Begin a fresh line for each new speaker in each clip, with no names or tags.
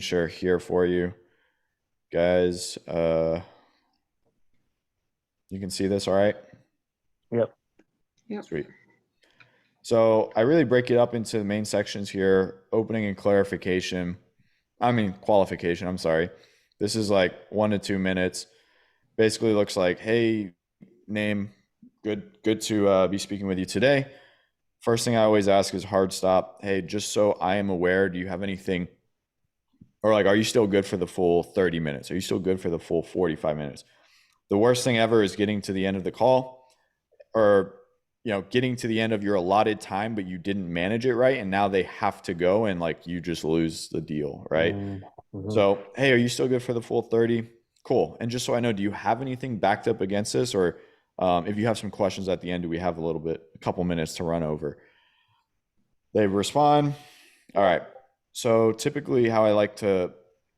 share here for you guys. You can see this all right?
Yep.
Yep.
Sweet. So I really break it up into the main sections here, opening and qualification, I'm sorry. This is like 1 to 2 minutes. Basically looks like, hey, name, good to be speaking with you today. First thing I always ask is hard stop. Hey, just so I am aware, do you have anything, or like, are you still good for the full 30 minutes? Are you still good for the full 45 minutes? The worst thing ever is getting to the end of the call, or getting to the end of your allotted time, but you didn't manage it right, and now they have to go, and like you just lose the deal, right?
Mm-hmm.
So, hey, are you still good for the full 30? Cool. And just so I know, do you have anything backed up against this, or if you have some questions at the end, do we have a couple minutes to run over? They respond. All right. So typically how I like to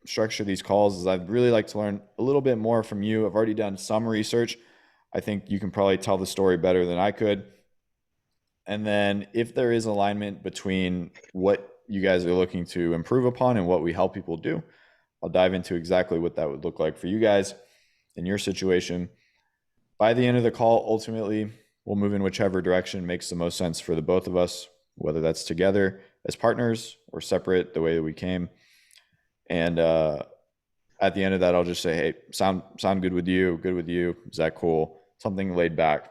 structure these calls is I'd really like to learn a little bit more from you. I've already done some research. I think you can probably tell the story better than I could. And then if there is alignment between what you guys are looking to improve upon and what we help people do, I'll dive into exactly what that would look like for you guys in your situation. By the end of the call, ultimately, we'll move in whichever direction makes the most sense for the both of us, whether that's together as partners or separate the way that we came. And at the end of that, I'll just say, hey, sound good with you? Good with you? Is that cool? Something laid back.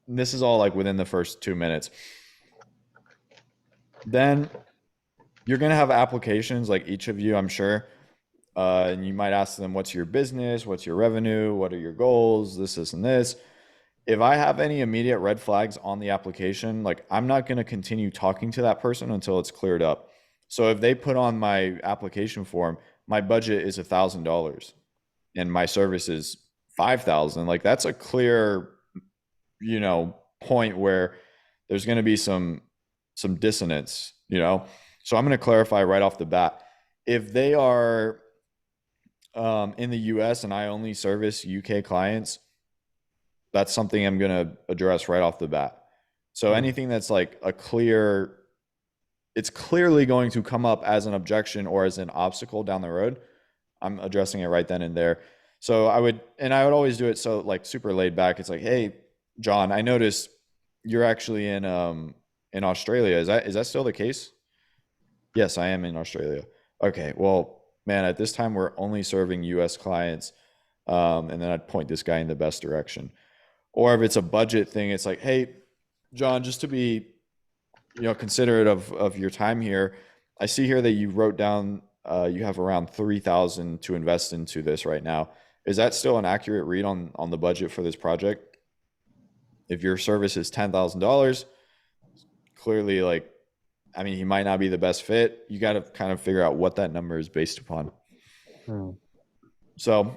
This is all like within the first 2 minutes. Then you're going to have applications, like each of you, I'm sure. And you might ask them, what's your business? What's your revenue? What are your goals? This, and this. If I have any immediate red flags on the application, like I'm not going to continue talking to that person until it's cleared up. So if they put on my application form, my budget is $1,000 and my service is 5,000, like that's a clear, point where there's going to be some dissonance, So I'm going to clarify right off the bat. If they are in the US and I only service UK clients, that's something I'm going to address right off the bat. So anything that's like it's clearly going to come up as an objection or as an obstacle down the road, I'm addressing it right then and there. So I would always do it so like super laid back. It's like, hey, John, I noticed you're actually in Australia. Is that still the case? Yes, I am in Australia. Okay, well, man, at this time we're only serving US clients. And then I'd point this guy in the best direction. Or if it's a budget thing, it's like, hey, John, just to be, considerate of your time here, I see here that you wrote down you have around 3,000 to invest into this right now. Is that still an accurate read on the budget for this project? If your service is $10,000, clearly, like, I mean, he might not be the best fit. You got to kind of figure out what that number is based upon. So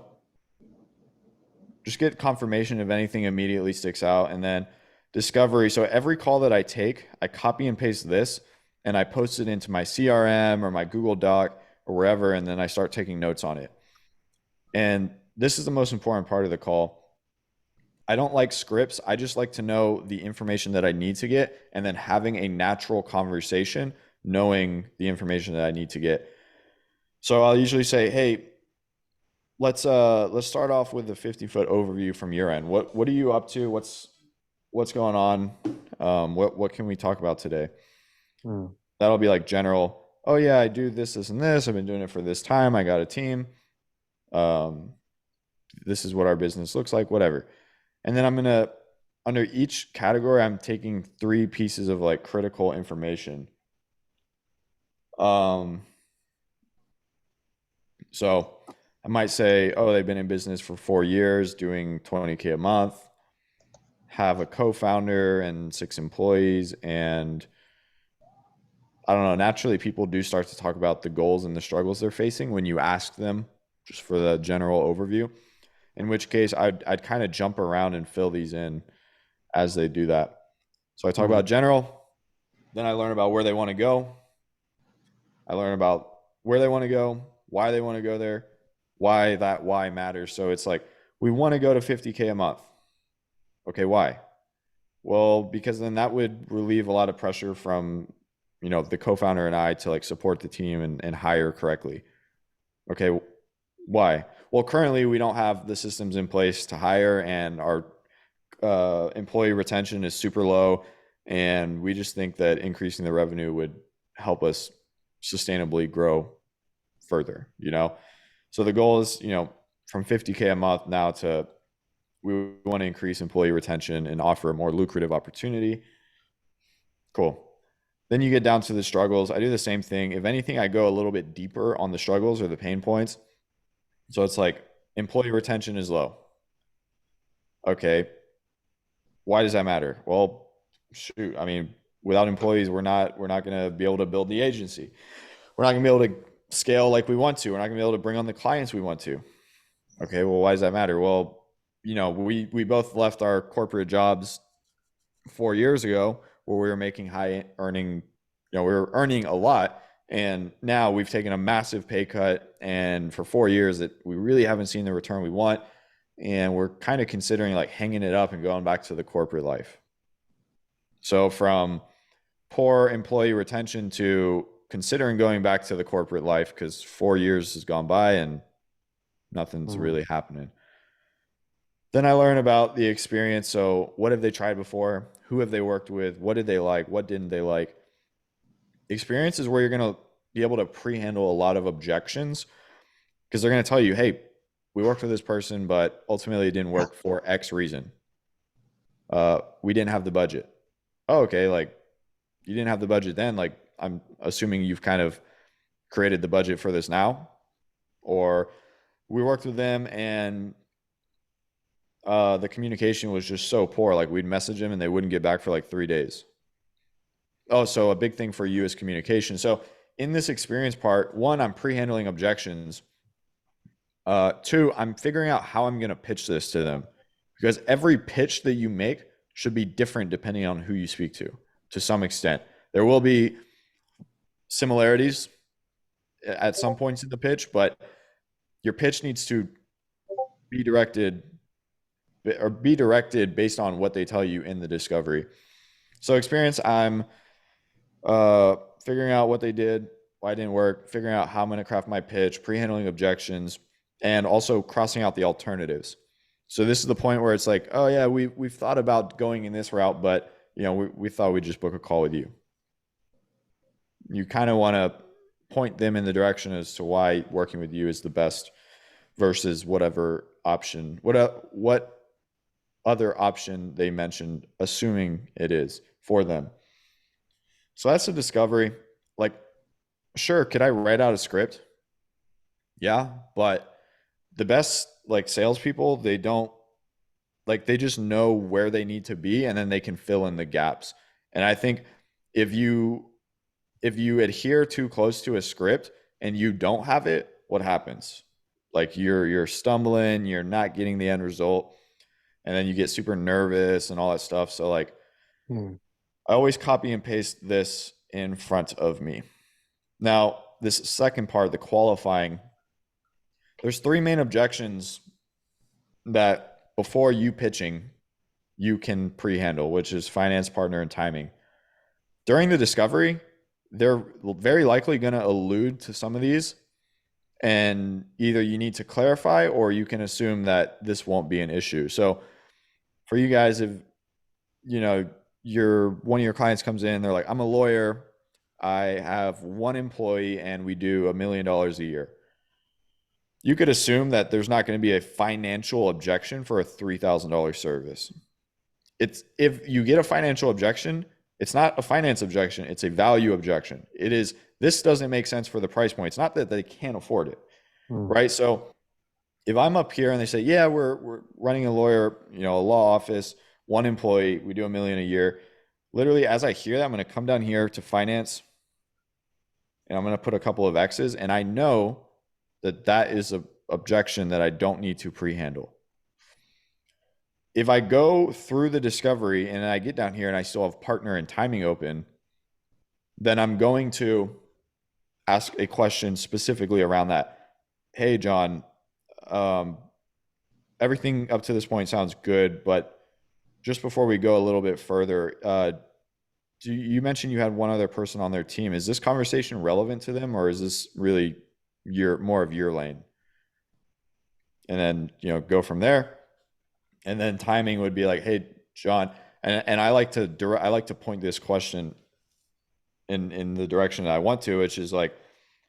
just get confirmation if anything immediately sticks out, and then discovery. So every call that I take, I copy and paste this and I post it into my CRM or my Google Doc or wherever, and then I start taking notes on it. And this is the most important part of the call. I don't like scripts. I just like to know the information that I need to get, and then having a natural conversation, knowing the information that I need to get. So I'll usually say, hey, let's start off with a 50-foot overview from your end. What are you up to? What's going on? What can we talk about today? That'll be like general. Oh yeah, I do this, and this. I've been doing it for this time. I got a team. This is what our business looks like, whatever. And then I'm going to, under each category, I'm taking 3 pieces of like critical information. So I might say, oh, they've been in business for 4 years, doing 20K a month, have a co-founder and 6 employees. And I don't know, naturally people do start to talk about the goals and the struggles they're facing when you ask them, just for the general overview. In which case I'd kind of jump around and fill these in as they do that. So I talk about general, then I learn about where they want to go. I learn about where they want to go, why they want to go there, why that why matters. So it's like, we want to go to 50K a month. Okay, why? Well, because then that would relieve a lot of pressure from the co-founder and I to like support the team and hire correctly. Okay, why? Well, currently we don't have the systems in place to hire, and our employee retention is super low, and we just think that increasing the revenue would help us sustainably grow further. So the goal is, from 50K a month now to, we want to increase employee retention and offer a more lucrative opportunity. Cool. Then you get down to the struggles. I do the same thing. If anything, I go a little bit deeper on the struggles or the pain points. So it's like employee retention is low. Okay. Why does that matter? Well, shoot, I mean, without employees, we're not going to be able to build the agency. We're not going to be able to scale like we want to. We're not going to be able to bring on the clients we want to. Okay, well, why does that matter? Well, we both left our corporate jobs 4 years ago where we were making high earning, we were earning a lot, and now we've taken a massive pay cut, and for 4 years that we really haven't seen the return we want, and we're kind of considering like hanging it up and going back to the corporate life. So from poor employee retention to considering going back to the corporate life because 4 years has gone by and nothing's really happening. Then I learn about the experience. So what have they tried before? Who have they worked with? What did they like? What didn't they like? Experience is where you're going to be able to pre-handle a lot of objections, because they're going to tell you, hey, we worked with this person, but ultimately it didn't work for X reason. We didn't have the budget. Oh, okay. Like, you didn't have the budget then. Like, I'm assuming you've kind of created the budget for this now. Or we worked with them and the communication was just so poor. Like, we'd message them and they wouldn't get back for like 3 days. Oh, so a big thing for you is communication. So in this experience part, one, I'm pre-handling objections. Two, I'm figuring out how I'm going to pitch this to them, because every pitch that you make should be different depending on who you speak to some extent. There will be similarities at some points in the pitch, but your pitch needs to be directed based on what they tell you in the discovery. So experience, I'm figuring out what they did, why it didn't work, figuring out how I'm going to craft my pitch, pre-handling objections, and also crossing out the alternatives. So this is the point where it's like, oh yeah, we've thought about going in this route, but we thought we'd just book a call with you. You kind of want to point them in the direction as to why working with you is the best versus whatever option, what other option they mentioned, assuming it is for them. So that's a discovery. Like, sure, could I write out a script? Yeah, but the best like salespeople, they don't, like, they just know where they need to be and then they can fill in the gaps. And I think if you adhere too close to a script and you don't have it, what happens? Like, you're stumbling, you're not getting the end result, and then you get super nervous and all that stuff. So like, I always copy and paste this in front of me. Now, this second part, the qualifying, there's 3 main objections that before you pitching, you can pre-handle, which is finance, partner, and timing. During the discovery, they're very likely going to allude to some of these, and either you need to clarify or you can assume that this won't be an issue. So for you guys, if one of your clients comes in, they're like, I'm a lawyer, I have 1 employee, and we do $1 million a year. You could assume that there's not going to be a financial objection for a $3,000 service. If you get a financial objection, it's not a finance objection, it's a value objection. It is, this doesn't make sense for the price point. It's not that they can't afford it, right? So if I'm up here and they say, yeah, we're running a law office, 1 employee, we do $1 million a year. Literally, as I hear that, I'm going to come down here to finance and I'm going to put a couple of X's, and I know that is an objection that I don't need to pre-handle. If I go through the discovery and I get down here and I still have partner and timing open, then I'm going to ask a question specifically around that. Hey, John, everything up to this point sounds good, but just before we go a little bit further, you mentioned you had one other person on their team. Is this conversation relevant to them, or is this really more of your lane? And then, go from there. And then timing would be like, hey, John, and I like to point this question in the direction that I want to, which is like,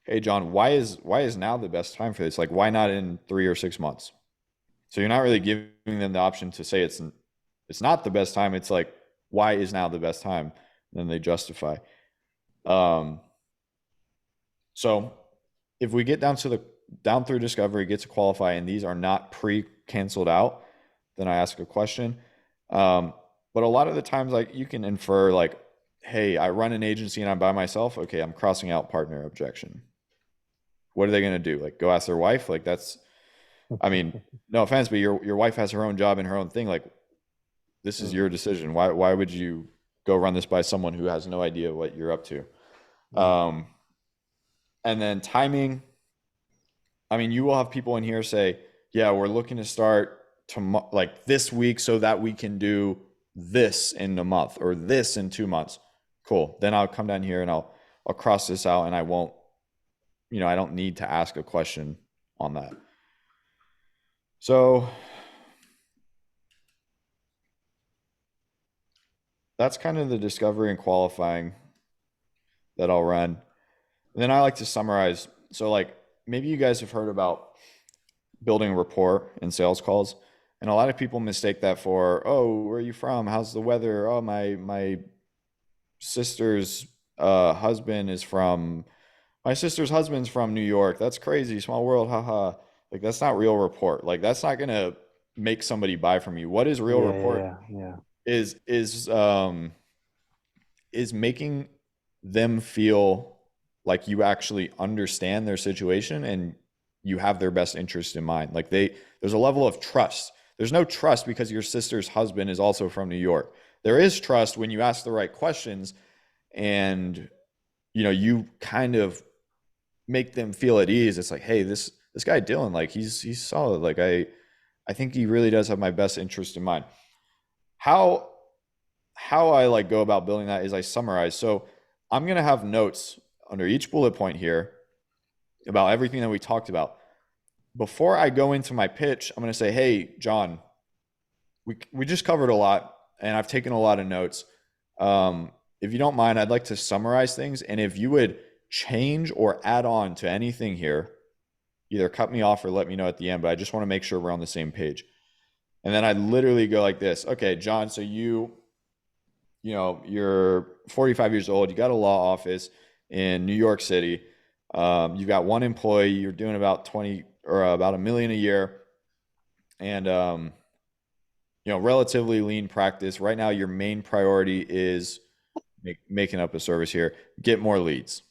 hey, John, why is now the best time for this? Like, why not in 3 or 6 months? So you're not really giving them the option to say it's not the best time. It's like, why is now the best time? And then they justify. Um, so if we get down through discovery, get to qualify, and these are not pre-canceled out, then I ask a question. But a lot of the times, like, you can infer like, hey, I run an agency and I'm by myself. Okay, I'm crossing out partner objection. What are they going to do? Like, go ask their wife? Like, I mean, no offense, but your wife has her own job and her own thing. Like, this is your decision. Why would you go run this by someone who has no idea what you're up to? And then timing. I mean, you will have people in here say, yeah, we're looking to start like this week so that we can do this in a month or this in 2 months. Cool. Then I'll come down here and I'll cross this out, and I won't, I don't need to ask a question on that. So that's kind of the discovery and qualifying that I'll run. And then I like to summarize. So like, maybe you guys have heard about building rapport in sales calls. And a lot of people mistake that for, oh, where are you from? How's the weather? Oh, my sister's husband's from New York. That's crazy. Small world. Haha. Like, that's not real rapport. Like, that's not going to make somebody buy from you. What is real rapport?
Yeah.
Is making them feel like you actually understand their situation and you have their best interest in mind. Like, there's a level of trust. There's no trust because your sister's husband is also from New York. There is trust when you ask the right questions and, you kind of make them feel at ease. It's like, hey, this guy Dylan, like, he's solid. Like, I think he really does have my best interest in mind. How I like go about building that is I summarize. So I'm going to have notes under each bullet point here about everything that we talked about. Before I go into my pitch, I'm going to say, hey, John, we just covered a lot and I've taken a lot of notes. If you don't mind, I'd like to summarize things. And if you would change or add on to anything here, either cut me off or let me know at the end, but I just want to make sure we're on the same page. And then I'd literally go like this. Okay, John, so you're 45 years old. You got a law office in New York City. You've got one employee. You're doing about about $1 million a year, and relatively lean practice. Right now, your main priority is making up a service here. Get more leads.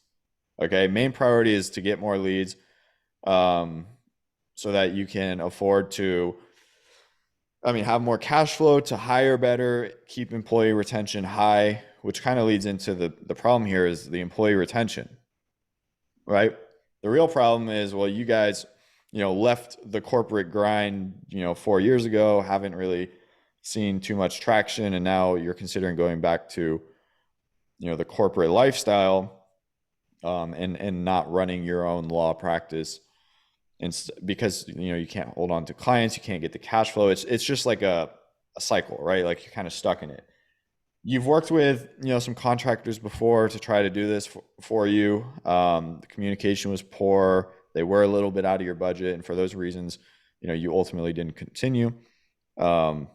Okay, main priority is to get more leads, so that you can afford to, have more cash flow to hire better, keep employee retention high, which kind of leads into the problem here is the employee retention, right? The real problem is, well, you guys, left the corporate grind, 4 years ago, haven't really seen too much traction. And now you're considering going back to, the corporate lifestyle, and not running your own law practice. And because, you can't hold on to clients, you can't get the cash flow. It's just like a cycle, right? Like, you're kind of stuck in it. You've worked with, some contractors before to try to do this for you. The communication was poor. They were a little bit out of your budget. And for those reasons, you ultimately didn't continue. And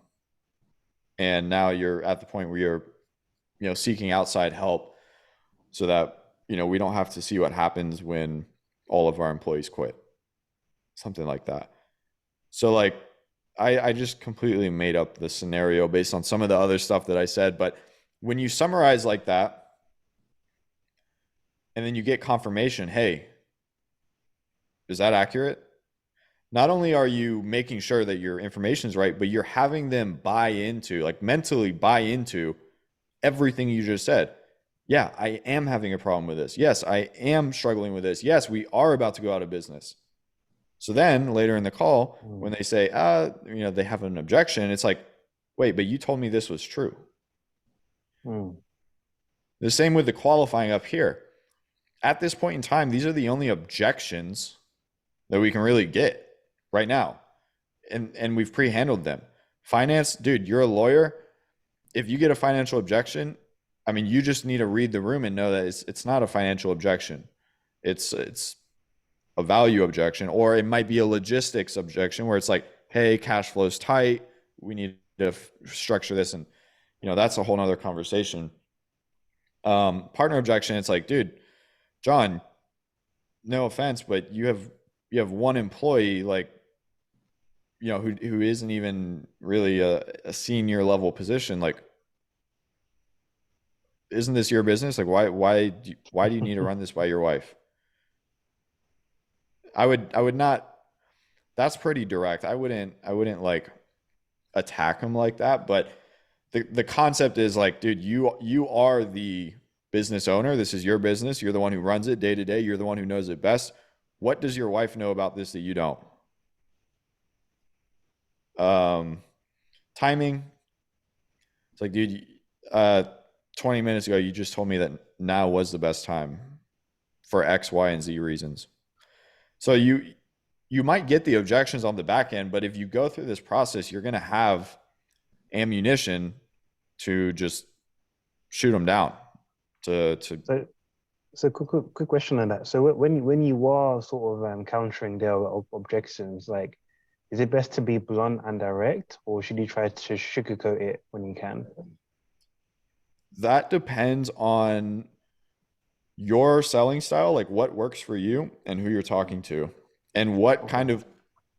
now you're at the point where you're, seeking outside help so that, we don't have to see what happens when all of our employees quit. Something like that. So like, I just completely made up the scenario based on some of the other stuff that I said. But when you summarize like that, and then you get confirmation, hey, is that accurate? Not only are you making sure that your information is right, but you're having them mentally buy into everything you just said. Yeah, I am having a problem with this. Yes, I am struggling with this. Yes, we are about to go out of business. So then later in the call, when they say, they have an objection, it's like, wait, but you told me this was true. The same with the qualifying up here. At this point in time, these are the only objections that we can really get right now. And we've pre-handled them. Finance, dude, you're a lawyer. If you get a financial objection, I mean, you just need to read the room and know that it's not a financial objection. It's a value objection, or it might be a logistics objection where it's like, hey, cash flow's tight. We need to structure this. And, that's a whole nother conversation. Partner objection, it's like, dude, John, no offense, but you have one employee, like, who isn't even really a senior level position. Like, isn't this your business? Like, why do you need to run this by your wife? I would not. That's pretty direct. I wouldn't like attack him like that. But the concept is like, dude, you are the business owner. This is your business. You're the one who runs it day to day. You're the one who knows it best. What does your wife know about this that you don't? Timing. It's like, dude, 20 minutes ago, you just told me that now was the best time for X, Y, and Z reasons. So you might get the objections on the back end, but if you go through this process, you're going to have ammunition to just shoot them down.
So quick question on that. So when you are sort of countering their objections, like, is it best to be blunt and direct, or should you try to sugarcoat it when you can?
That depends on your selling style, like what works for you and who you're talking to and what kind of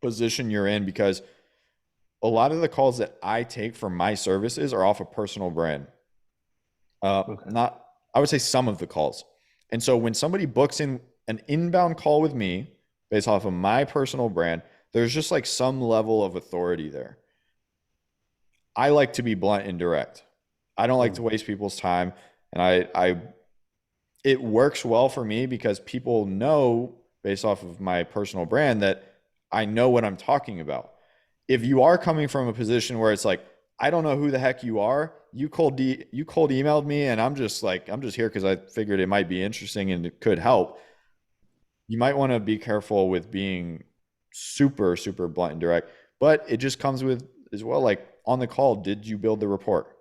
position you're in, because a lot of the calls that I take for my services are off a personal brand. Not, I would say some of the calls. And so when somebody books in an inbound call with me based off of my personal brand, there's just like some level of authority there. I like to be blunt and direct. I don't like to waste people's time. And it works well for me because people know based off of my personal brand that I know what I'm talking about. If you are coming from a position where it's like, I don't know who the heck you are, you cold emailed me and I'm just here because I figured it might be interesting and it could help. You might want to be careful with being super, super blunt and direct, but it just comes with as well, like on the call, did you build the rapport?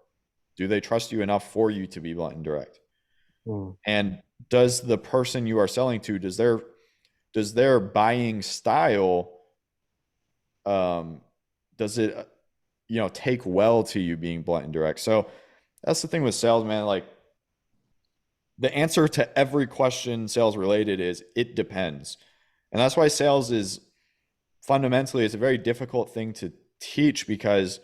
Do they trust you enough for you to be blunt and direct? And does the person you are selling to, does their buying style, does it, take well to you being blunt and direct? So that's the thing with sales, man. Like, the answer to every question sales related is it depends. And that's why sales is fundamentally, it's a very difficult thing to teach because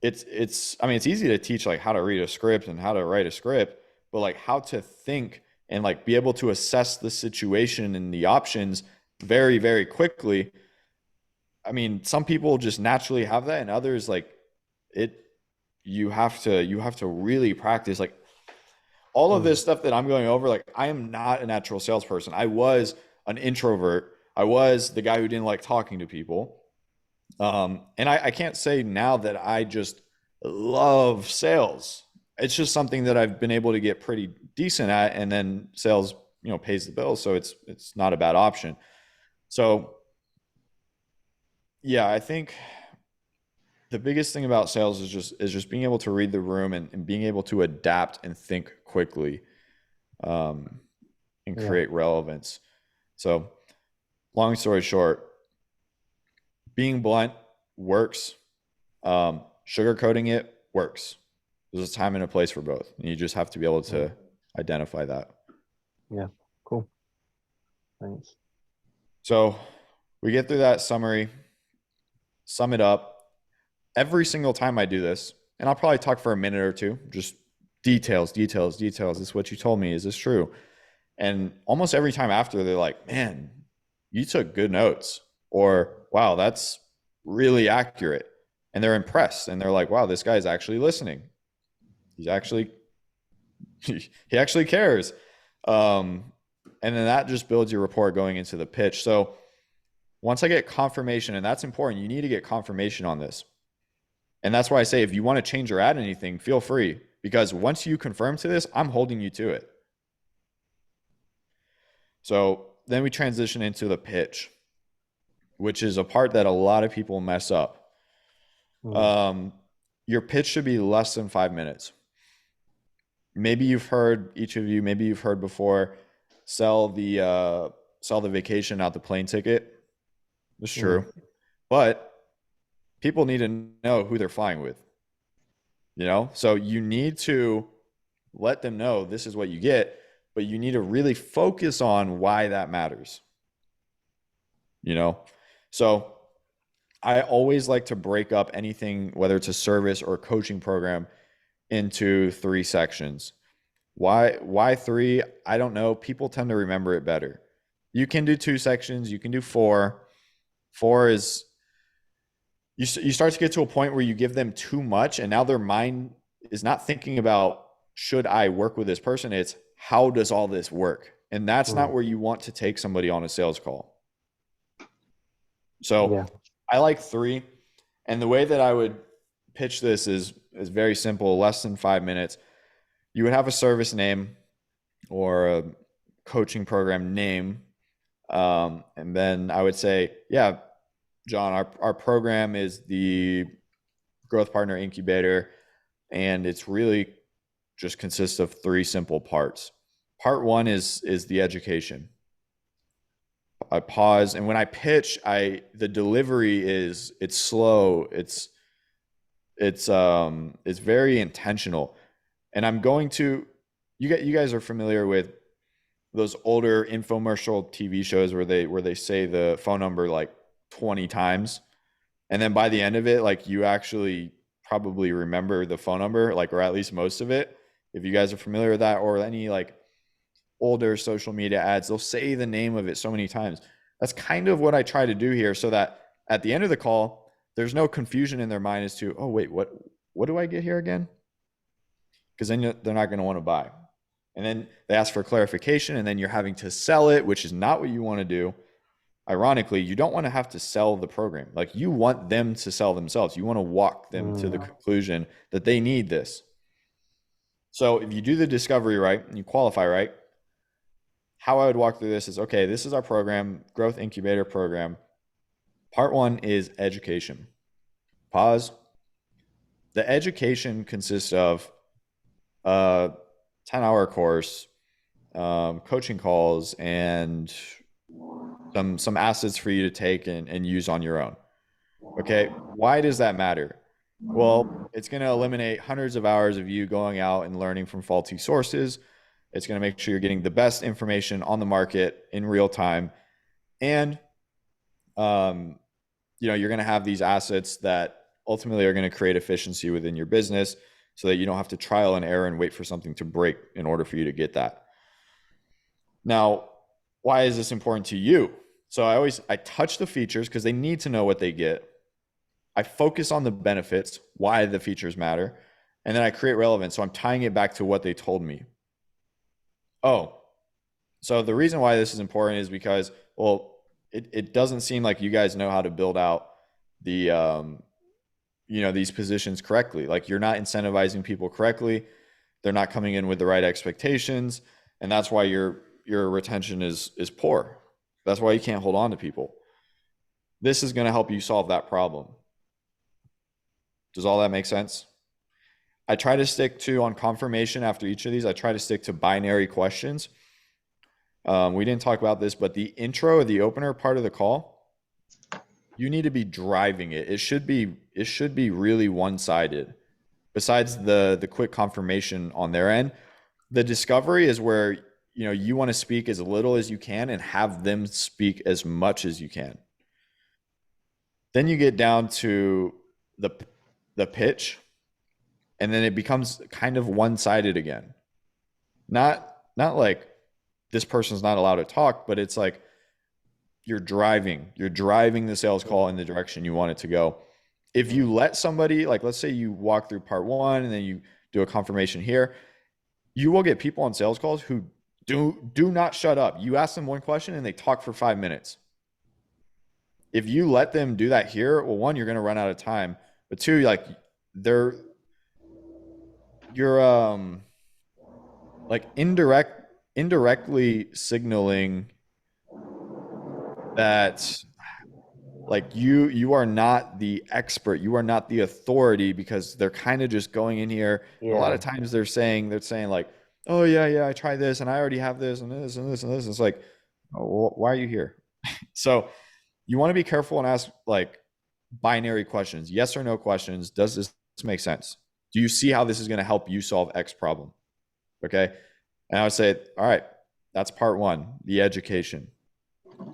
it's easy to teach like how to read a script and how to write a script, but like how to think and like be able to assess the situation and the options very, very quickly. I mean, some people just naturally have that, and others like it. You have to really practice. Like all of this stuff that I'm going over, like I am not a natural salesperson. I was an introvert. I was the guy who didn't like talking to people. And I can't say now that I just love sales. It's just something that I've been able to get pretty decent at, and then sales, pays the bills. So it's not a bad option. So yeah, I think the biggest thing about sales is just being able to read the room and being able to adapt and think quickly, and create relevance. So long story short, being blunt works. Sugarcoating it works. There's a time and a place for both. And you just have to be able to identify that.
Yeah, cool. Thanks.
So we get through that summary, sum it up. Every single time I do this, and I'll probably talk for a minute or two, just details. This is what you told me. Is this true? And almost every time after, they're like, man, you took good notes. Or, wow, that's really accurate. And they're impressed. And they're like, wow, this guy's actually listening. He actually cares. And then that just builds your rapport going into the pitch. So once I get confirmation, and that's important, you need to get confirmation on this. And that's why I say, if you want to change or add anything, feel free. because once you confirm to this, I'm holding you to it. So then we transition into the pitch, which is a part that a lot of people mess up.
Mm.
Your pitch should be less than 5 minutes. Maybe you've heard, each of you, maybe you've heard before, sell the vacation, not the plane ticket. It's true. But people need to know who they're flying with. So you need to let them know this is what you get, but you need to really focus on why that matters. So I always like to break up anything, whether it's a service or a coaching program, into 3 sections. Why 3? I don't know. People tend to remember it better. You can do 2 sections. You can do 4. 4 is you start to get to a point where you give them too much, and now their mind is not thinking about, should I work with this person? It's, how does all this work? And that's not where you want to take somebody on a sales call. So
Yeah.
I like 3. And the way that I would pitch this is very simple, less than 5 minutes. You would have a service name or a coaching program name. And then I would say, yeah, John, our program is the Growth Partner Incubator, and it's really just consists of 3 simple parts. Part 1 is the education. I pause, and when I pitch, the delivery it's slow, it's very intentional, and I'm going to, you guys are familiar with those older infomercial TV shows where they say the phone number like 20 times, and then by the end of it, like, you actually probably remember the phone number, like, or at least most of it. If you guys are familiar with that, or any like older social media ads, they'll say the name of it so many times. That's kind of what I try to do here, so that at the end of the call, there's no confusion in their mind as to, oh wait, what do I get here again? Because then they're not going to want to buy. And then they ask for clarification, and then you're having to sell it, which is not what you want to do. Ironically, you don't want to have to sell the program. Like, you want them to sell themselves. You want to walk them to the conclusion that they need this. So if you do the discovery right and you qualify right, how I would walk through this is, okay, this is our program, Growth Incubator program. Part 1 is education. Pause. The education consists of a 10-hour course, coaching calls, and some assets for you to take and use on your own. Okay, why does that matter? Well, it's going to eliminate hundreds of hours of you going out and learning from faulty sources. It's going to make sure you're getting the best information on the market in real time. And, you're going to have these assets that ultimately are going to create efficiency within your business, so that you don't have to trial and error and wait for something to break in order for you to get that. Now, why is this important to you? So I touch the features because they need to know what they get. I focus on the benefits, why the features matter, and then I create relevance. So I'm tying it back to what they told me. Oh, so the reason why this is important is because, well, it doesn't seem like you guys know how to build out the, these positions correctly. Like, you're not incentivizing people correctly. They're not coming in with the right expectations. And that's why your retention is poor. That's why you can't hold on to people. This is going to help you solve that problem. Does all that make sense? I try to stick to, on confirmation after each of these, I try to stick to binary questions. We didn't talk about this, but the intro, the opener part of the call, you need to be driving it. It should be really one-sided. Besides the quick confirmation on their end, the discovery is where you want to speak as little as you can and have them speak as much as you can. Then you get down to the pitch, and then it becomes kind of one-sided again. Not like this person's not allowed to talk, but it's like you're driving the sales call in the direction you want it to go. If you let somebody, like, let's say you walk through part 1 and then you do a confirmation here, you will get people on sales calls who do not shut up. You ask them one question and they talk for 5 minutes. If you let them do that here, well, 1, you're going to run out of time, but 2, like, you're like indirectly signaling that like you are not the expert, you are not the authority, because they're kind of just going in here. A lot
Yeah.
of times they're saying like, oh yeah, I tried this and I already have this and this and this and this. It's like, oh, well, why are you here? So you want to be careful and ask like binary questions, yes or no questions. Does this make sense? Do you see how this is going to help you solve X problem? Okay. And I would say, all right, that's part one, the education.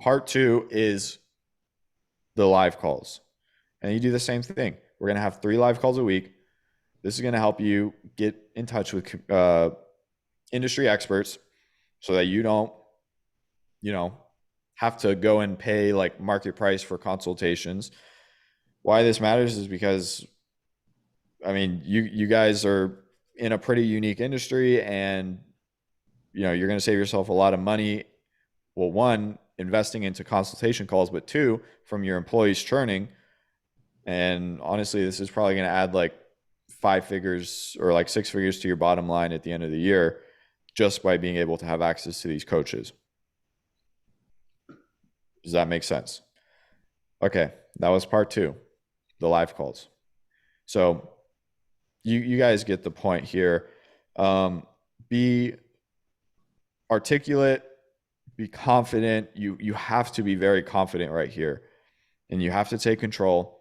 Part two is the live calls. And you do the same thing. We're going to have 3 live calls a week. This is going to help you get in touch with industry experts so that you don't, you know, have to go and pay like market price for consultations. Why this matters is because, I mean, you guys are in a pretty unique industry, and you're going to save yourself a lot of money. Well, one, investing into consultation calls, but two, from your employees churning. And honestly, this is probably going to add like 5 figures or like 6 figures to your bottom line at the end of the year, just by being able to have access to these coaches. Does that make sense? Okay, that was part two, the live calls. So you guys get the point here. Be articulate, be confident. You have to be very confident right here, and you have to take control.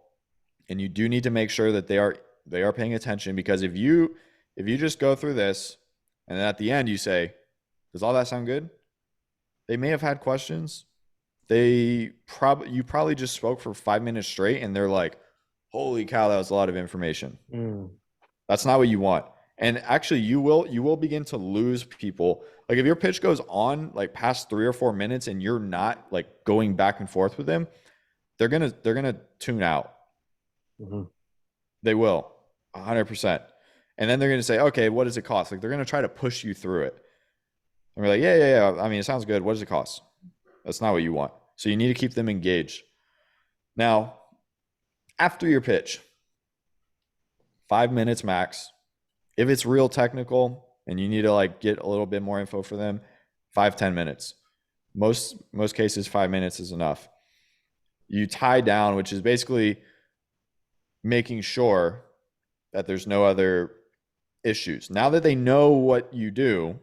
And you do need to make sure that they are paying attention, because if you just go through this and then at the end you say, "Does all that sound good?" They may have had questions. You probably just spoke for 5 minutes straight, and they're like, "Holy cow, that was a lot of information."
Mm.
That's not what you want. And actually, you will begin to lose people. Like if your pitch goes on like past 3 or 4 minutes and you're not like going back and forth with them, they're gonna tune out.
Hmm.
They will, 100%. And then they're gonna say, okay, what does it cost? Like they're gonna try to push you through it. And we're like, yeah. I mean, it sounds good. What does it cost? That's not what you want. So you need to keep them engaged. Now, after your pitch, 5 minutes max. If it's real technical and you need to like get a little bit more info for them, 5-10 minutes. Most cases, 5 minutes is enough. You tie down, which is basically making sure that there's no other issues. Now that they know what you do,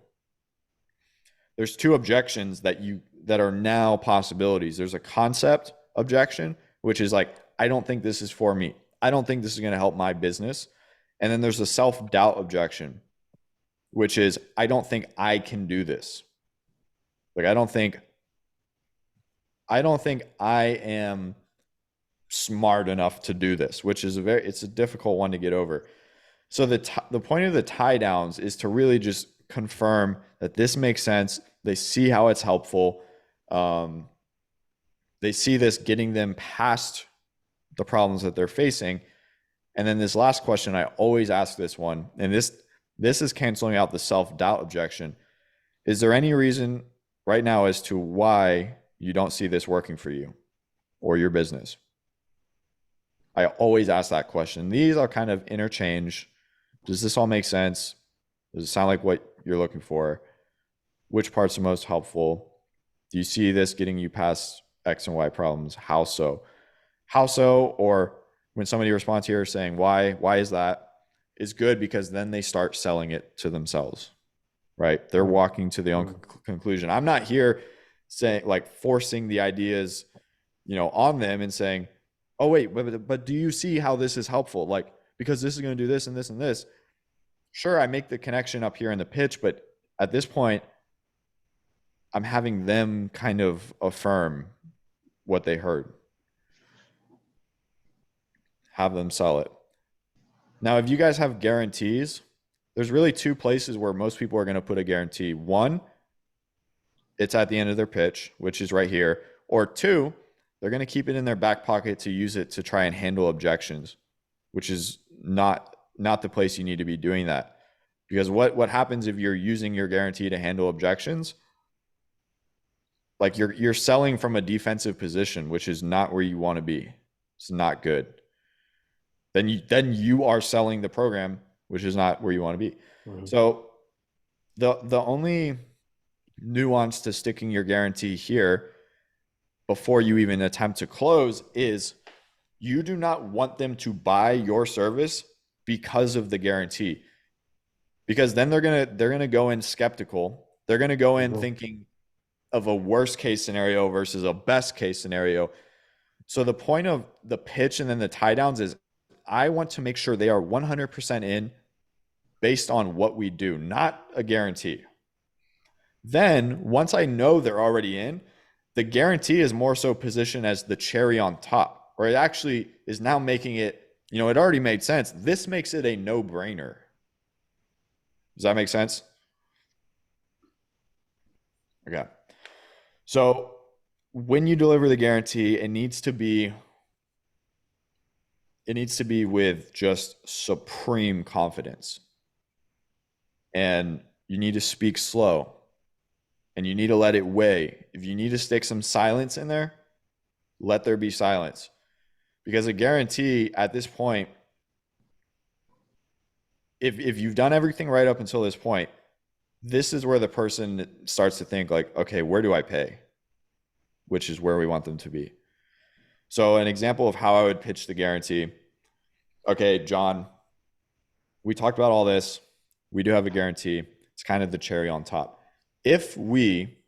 there's 2 objections that are now possibilities. There's a concept objection, which is like, I don't think this is for me. I don't think this is going to help my business. And then there's a self-doubt objection, which is, I don't think I can do this. Like I don't think I am smart enough to do this, which is it's a difficult one to get over. So the point of the tie downs is to really just confirm that this makes sense. They see how it's helpful. Um, they see this getting them past the problems that they're facing. And then this last question, I always ask this one, and this is canceling out the self-doubt objection. Is there any reason right now as to why you don't see this working for you or your business? I always ask that question. These are kind of interchange. Does this all make sense? Does it sound like what you're looking for? Which parts are most helpful? Do you see this getting you past X and Y problems? How so? How so? Or when somebody responds here saying, why is that? Is good, because then they start selling it to themselves, right? They're walking to their own conclusion. I'm not here saying like forcing the ideas, on them and saying, oh wait, but do you see how this is helpful? Like, because this is going to do this and this and this. Sure, I make the connection up here in the pitch, but at this point, I'm having them kind of affirm what they heard, have them sell it. Now, if you guys have guarantees, there's really 2 places where most people are going to put a guarantee. One, it's at the end of their pitch, which is right here. Or two, they're going to keep it in their back pocket to use it to try and handle objections, which is not the place you need to be doing that. Because what happens if you're using your guarantee to handle objections? Like you're selling from a defensive position, which is not where you want to be. It's not good. Then you are selling the program which is not where you want to be.
Mhm.
So the only nuance to sticking your guarantee here before you even attempt to close is you do not want them to buy your service because of the guarantee. Because then they're gonna go in skeptical. They're gonna go in
Mhm.
thinking of a worst case scenario versus a best case scenario. So the point of the pitch and then the tie downs is I want to make sure they are 100% in based on what we do, not a guarantee. Then once I know they're already in, the guarantee is more so positioned as the cherry on top, or it actually is now making it, it already made sense. This makes it a no brainer. Does that make sense? Okay. So when you deliver the guarantee, it needs to be with just supreme confidence. And you need to speak slow and you need to let it weigh. If you need to stick some silence in there, let there be silence. Because a guarantee at this point, if you've done everything right up until this point, this is where the person starts to think like, okay, where do I pay? Which is where we want them to be. So an example of how I would pitch the guarantee. Okay, John, we talked about all this. We do have a guarantee. It's kind of the cherry on top. If we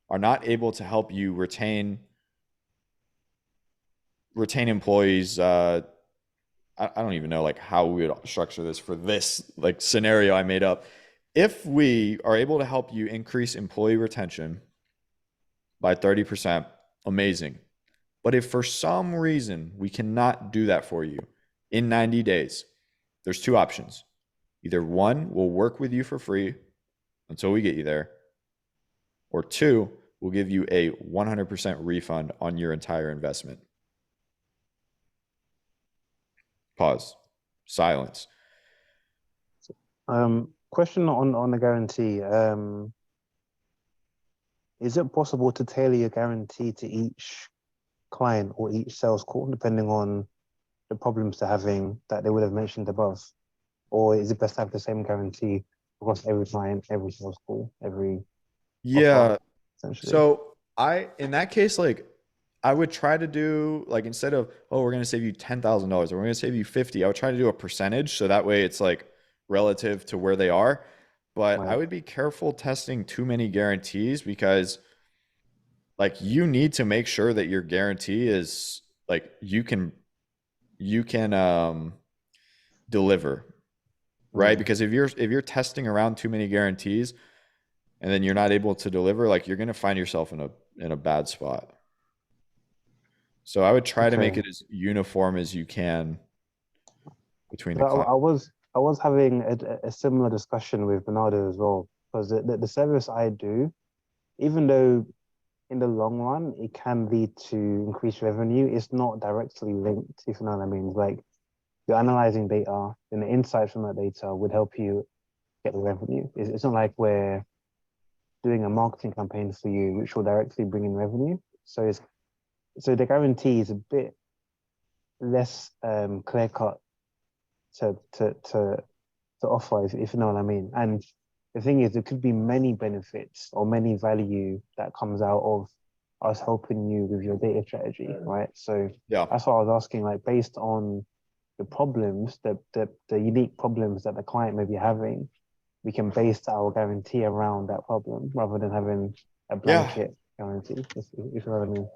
are not able to help you retain employees, I don't even know like how we would structure this for this like scenario I made up. If we are able to help you increase employee retention by 30%, amazing. But if for some reason we cannot do that for you in 90 days, there's two options. Either one, we'll work with you for free until we get you there, or two, we'll give you a 100% refund on your entire investment. Pause. Silence.
Question on the guarantee. Is it possible to tailor your guarantee to each client or each sales call, depending on the problems they're having that they would have mentioned above? Or is it best to have the same guarantee across every client, every sales call, every offer,
Yeah.
essentially?
So in that case, like I would try to do like instead of, oh, we're going to save you $10,000 or we're going to save you 50, I would try to do a percentage. So that way it's like relative to where they are. But I
Right.
would be careful testing too many guarantees because like you need to make sure that your guarantee is like you can deliver, right?
Mm.
Because if you're testing around too many guarantees and then you're not able to deliver, like you're going to find yourself in a bad spot. So I would try to make
Okay.
it as uniform as you can between the
So
client.
I was having a similar discussion with Bernardo as well, because the service I do, even though in the long run it can lead to increased revenue, it's not directly linked, if you know what I mean. Like you're analyzing data, and the insights from that data would help you get the revenue. It's not like we're doing a marketing campaign for you, which will directly bring in revenue. So the guarantee is a bit less clear cut to to to to offer, if you know what I mean. And the thing is, there could be many benefits or many value that comes out of us helping you with your data strategy, right? So
Yeah.
that's what I was asking, like based on the problems, the unique problems that the client may be having, we can base our guarantee around that problem rather than having a
Yeah.
blanket guarantee, if you know what I mean.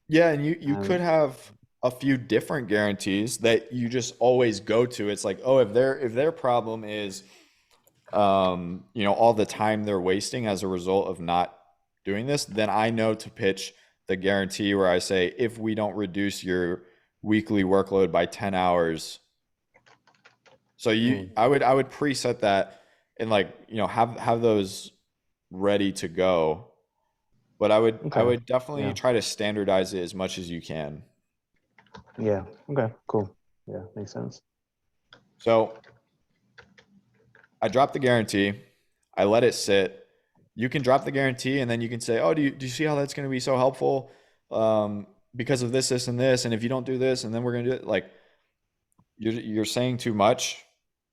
Yeah. And you could
Um,
have a few different guarantees that you just always go to. It's like, oh, if their problem is all the time they're wasting as a result of not doing this, then I know to pitch the guarantee where I say, if we don't reduce your weekly workload by 10 hours. So
mm,
I would preset that and like, have those ready to go. But I
okay.
would definitely
Yeah.
try to standardize it as much as you can.
Yeah. Okay. Cool. Yeah. Makes sense.
So I drop the guarantee, I let it sit. You can drop the guarantee and then you can say, oh, do you see how that's going to be so helpful? Because of this, and this, and if you don't do this, and then we're going to do it. Like you're saying too much,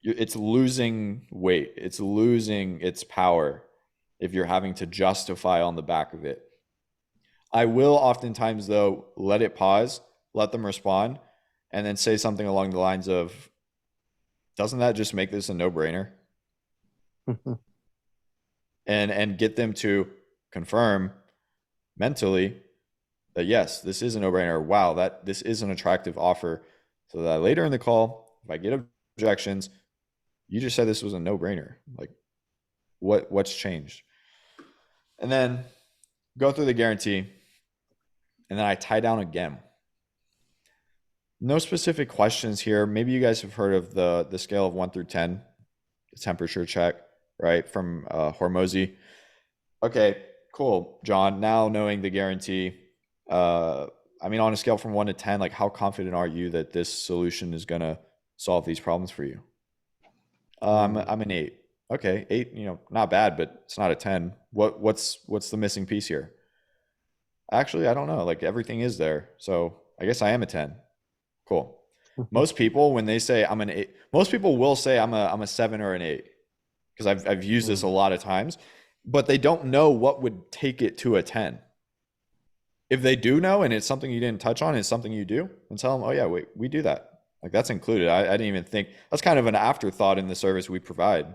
it's losing weight. It's losing its power if you're having to justify on the back of it. I will oftentimes, though, let it pause, let them respond, and then say something along the lines of, doesn't that just make this a no-brainer? And get them to confirm mentally that yes, this is a no-brainer. Wow, that this is an attractive offer. So that later in the call, if I get objections, you just said this was a no-brainer. Like, what's changed? And then go through the guarantee, and then I tie down again. No specific questions here. Maybe you guys have heard of the scale of 1 through 10, the temperature check, right, from Hormozy. Okay, cool, John. Now knowing the guarantee, I mean, on a scale from 1 to 10, like how confident are you that this solution is gonna solve these problems for you? I'm an 8. Okay, 8, not bad, but it's not a 10. What's the missing piece here? Actually, I don't know. Like everything is there. So I guess I am a 10. Cool. Most people, when they say I'm an 8, most people will say I'm a 7 or an 8 because I've used this a lot of times, but they don't know what would take it to a 10. If they do know and it's something you didn't touch on, it's something you do, and tell them, oh yeah, we do that. Like that's included. I didn't even think that's kind of an afterthought in the service we provide.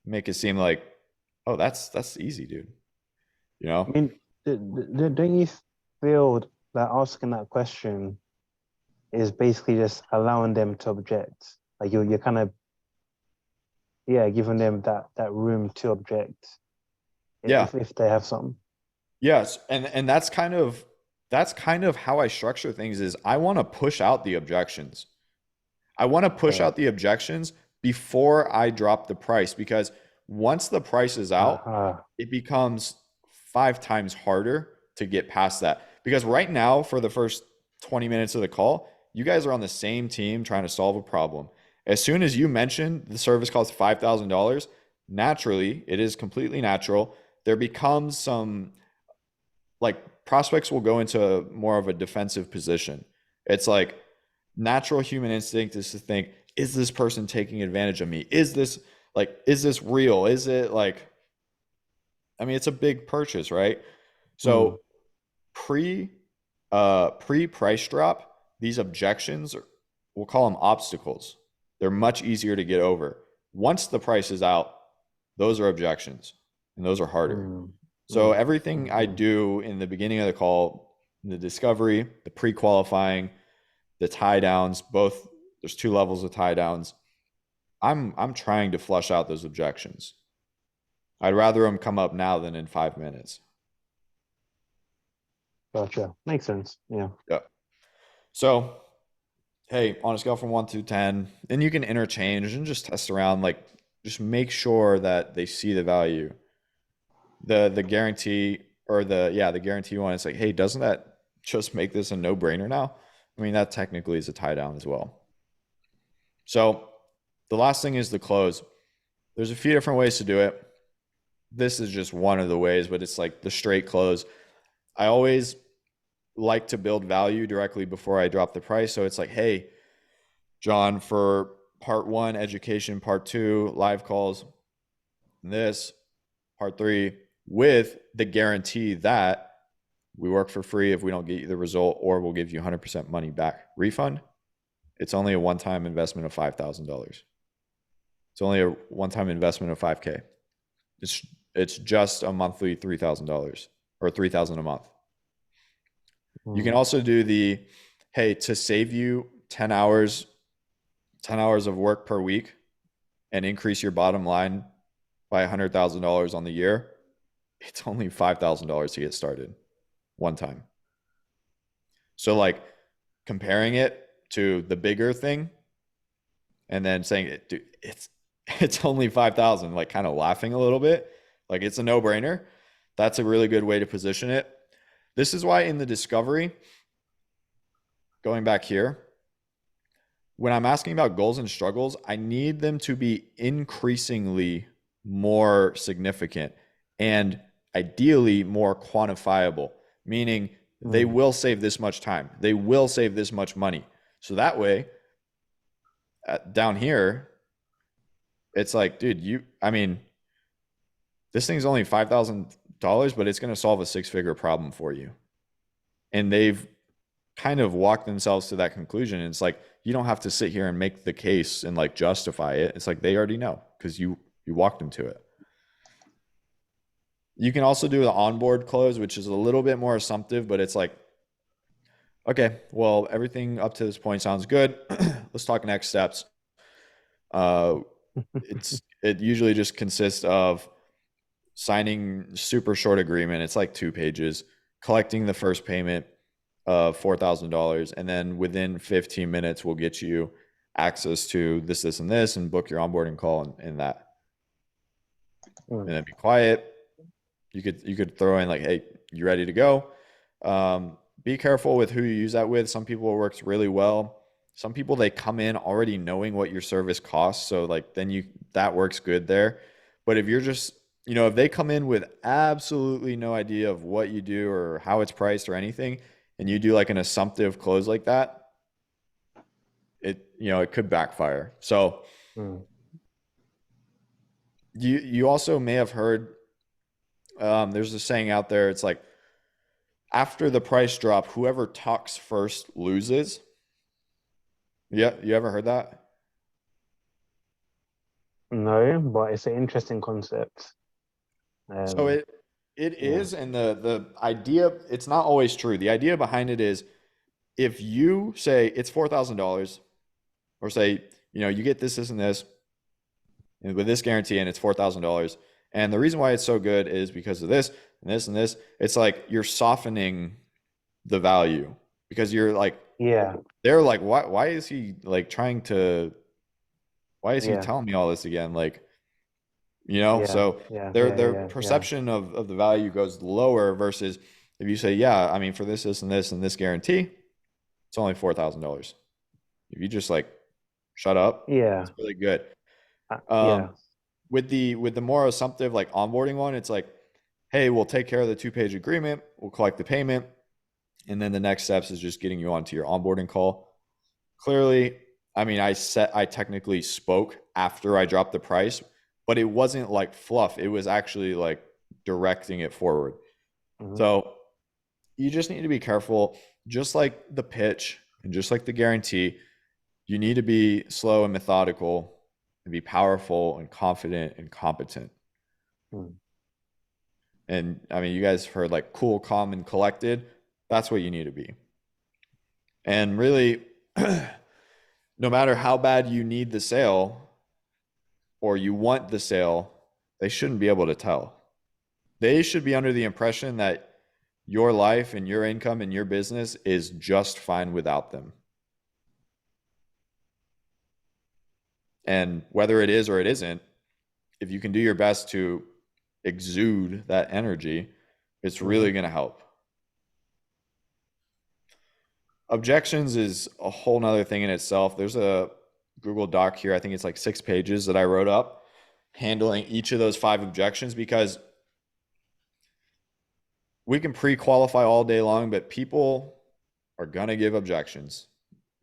Make it seem like, oh, that's easy, dude.
I mean, don't you feel that asking that question is basically just allowing them to object? Like you're kind of, yeah, giving them that room to object
Yeah.
if they have some.
Yes, and that's kind of how I structure things is I want to push out the objections. I want to push out the objections before I drop the price because once the price is out, it becomes 5 times harder to get past that. Because right now, for the first 20 minutes of the call, you guys are on the same team trying to solve a problem. As soon as you mention the service costs $5,000, naturally, it is completely natural. There becomes some like prospects will go into more of a defensive position. It's like natural human instinct is to think, is this person taking advantage of me? Is this real? Is it like, I mean, it's a big purchase, right? So pre price drop, these objections, we'll call them obstacles. They're much easier to get over. Once the price is out, those are objections and those are harder. So everything I do in the beginning of the call, the discovery, the pre-qualifying, the tie downs, both there's 2 levels of tie downs. I'm trying to flush out those objections. I'd rather them come up now than in 5 minutes.
Gotcha. Makes sense. Yeah.
Yeah. So, hey, on a scale from 1 to 10, then you can interchange and just test around, like just make sure that they see the value. The guarantee or the guarantee one, it's like, hey, doesn't that just make this a no-brainer now? I mean, that technically is a tie down as well. So the last thing is the close. There's a few different ways to do it. This is just one of the ways, but it's like the straight close. I always like to build value directly before I drop the price. So it's like, hey, John, for part 1, education, part 2, live calls, this, part 3, with the guarantee that we work for free if we don't get you the result, or we'll give you 100% money back refund. It's only a one-time investment of $5,000. It's only a one-time investment of $5K. It's just a monthly $3,000 or $3,000 a month. You can also do the, hey, to save you 10 hours of work per week and increase your bottom line by $100,000 on the year, it's only $5,000 to get started one time. So like comparing it to the bigger thing and then saying, dude, it's only 5,000, like kind of laughing a little bit, like it's a no-brainer. That's a really good way to position it. This is why in the discovery, going back here, when I'm asking about goals and struggles, I need them to be increasingly more significant and ideally more quantifiable, meaning they will save this much time. They will save this much money. So that way, down here, It's like, dude, I mean, this thing's only $5,000, but it's going to solve a six-figure problem for you. And they've kind of walked themselves to that conclusion. And it's like, you don't have to sit here and make the case and like justify it. It's like they already know because you walked them to it. You can also do the onboard close, which is a little bit more assumptive, but it's like, okay, well, everything up to this point sounds good. Let's talk next steps. Uh, it usually just consists of signing super short agreement. It's like 2 pages, collecting the first payment of $4,000, and then within 15 minutes, we'll get you access to this, and this, and book your onboarding call and that. And then be quiet. You could throw in like, hey, you ready to go? Be careful with who you use that with. Some people it works really well. Some people they come in already knowing what your service costs, so like then that works good there. But if you're just if they come in with absolutely no idea of what you do or how it's priced or anything, and you do like an assumptive close like that, it could backfire. So you also may have heard there's a saying out there. It's like after the price drop, whoever talks first loses. Yeah, you ever heard that?
No, but it's an interesting concept.
So it
Yeah,
is, and the idea, it's not always true. The idea behind it is if you say it's $4,000, or say, you get this, and this, and with this guarantee, and it's $4,000. And the reason why it's so good is because of this, and this, and this. It's like you're softening the value because you're like,
yeah,
they're like, why is he like trying to, why is he
yeah,
telling me all this again? Like,
yeah,
so
yeah,
their
yeah,
their
yeah, yeah.
perception of the value goes lower versus if you say, yeah, I mean, for this, and this guarantee, it's only $4,000. If you just like shut up,
Yeah,
it's really good.
yeah.
Um, with the more assumptive like onboarding one, it's like, hey, we'll take care of the 2 page agreement, we'll collect the payment, and then the next steps is just getting you onto your onboarding call. Clearly, I mean, I technically spoke after I dropped the price, but it wasn't like fluff. It was actually like directing it forward.
Mhm.
So you just need to be careful, just like the pitch and just like the guarantee. You need to be slow and methodical and be powerful and confident and competent.
Mm.
And I mean, you guys heard like cool, calm, and collected. That's what you need to be. And really, no matter how bad you need the sale or you want the sale, they shouldn't be able to tell. They should be under the impression that your life and your income and your business is just fine without them. And whether it is or it isn't, if you can do your best to exude that energy, it's
Mhm.
really going to help. Objections is a whole nother thing in itself. There's a Google Doc here. I think it's like 6 pages that I wrote up handling each of those 5 objections because we can pre-qualify all day long, but people are going to give objections.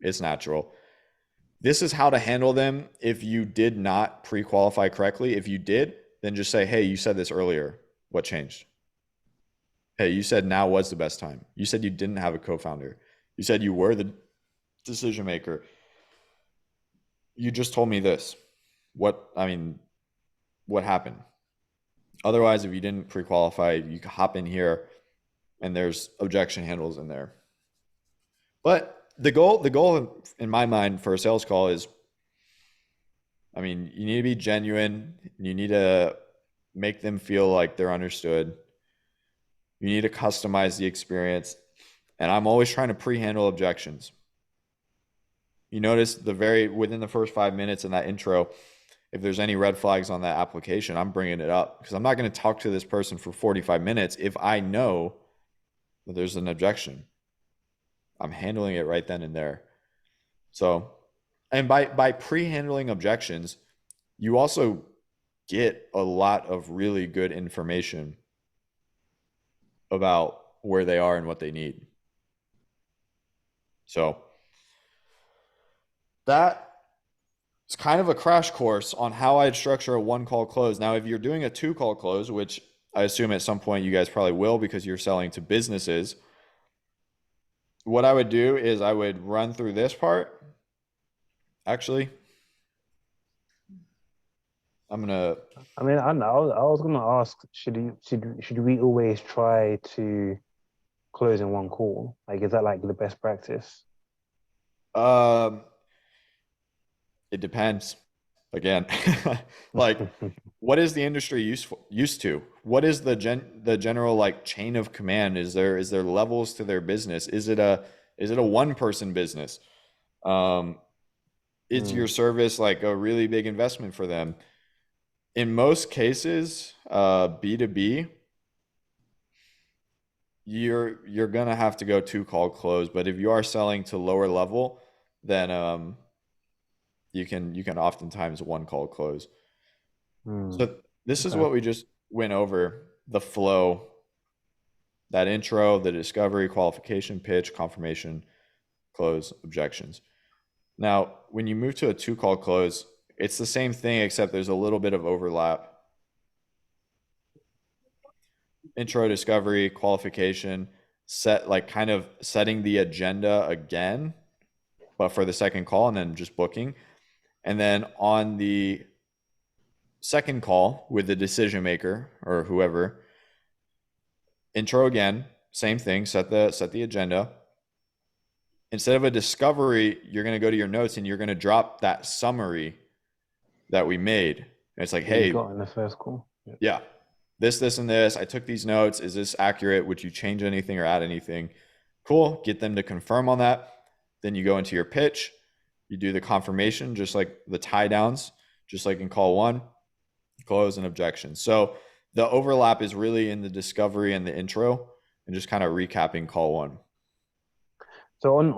It's natural. This is how to handle them if you did not pre-qualify correctly. If you did, then just say, hey, you said this earlier. What changed? Hey, you said now was the best time. You said you didn't have a co-founder. You said you were the decision maker. You just told me this. I mean, what happened? Otherwise, if you didn't pre-qualify, you can hop in here and there's objection handles in there. But the goal in my mind for a sales call is, I mean, you need to be genuine. You need to make them feel like they're understood. You need to customize the experience. And I'm always trying to pre-handle objections. You notice within the first 5 minutes in that intro, if there's any red flags on that application, I'm bringing it up because I'm not going to talk to this person for 45 minutes if I know that there's an objection. I'm handling it right then and there. So, and by pre-handling objections, you also get a lot of really good information about where they are and what they need. So, that it's kind of a crash course on how I'd structure a one call close. Now, if you're doing a two call close, which I assume at some point you guys probably will because you're selling to businesses, what I would do is I would run through this part. Actually, I'm gonna,
I mean, I know. I was gonna ask, should we always try to close in one call? Like, is that like the best practice?
um, it depends. Again, like what is the industry used to? What is the general like chain of command? Is there levels to their business? Is it a one person business? Um, is your
Mm,
service like a really big investment for them? In most cases, B2B, you're gonna have to go two call close. But if you are selling to lower level, then you can oftentimes one call close.
mm,
So this is
okay.
what we just went over, the flow, that intro, the discovery, qualification, pitch, confirmation, close, objections. Now, when you move to a two call close, it's the same thing except there's a little bit of overlap. Intro, discovery, qualification, set like kind of setting the agenda again, but for the second call and then just booking. And then on the second call with the decision maker or whoever, intro again, same thing, set the agenda. Instead of a discovery, you're going to go to your notes and you're going to drop that summary that we made. And it's like,
That you
hey,
got in the first call. Yeah.
yeah, this, and this. I took these notes. Is this accurate? Would you change anything or add anything? Cool. Get them to confirm on that. Then you go into your pitch. You do the confirmation, just like the tie downs, just like in call one, close and objection. So the overlap is really in the discovery and the intro and just kind of recapping call one.
So on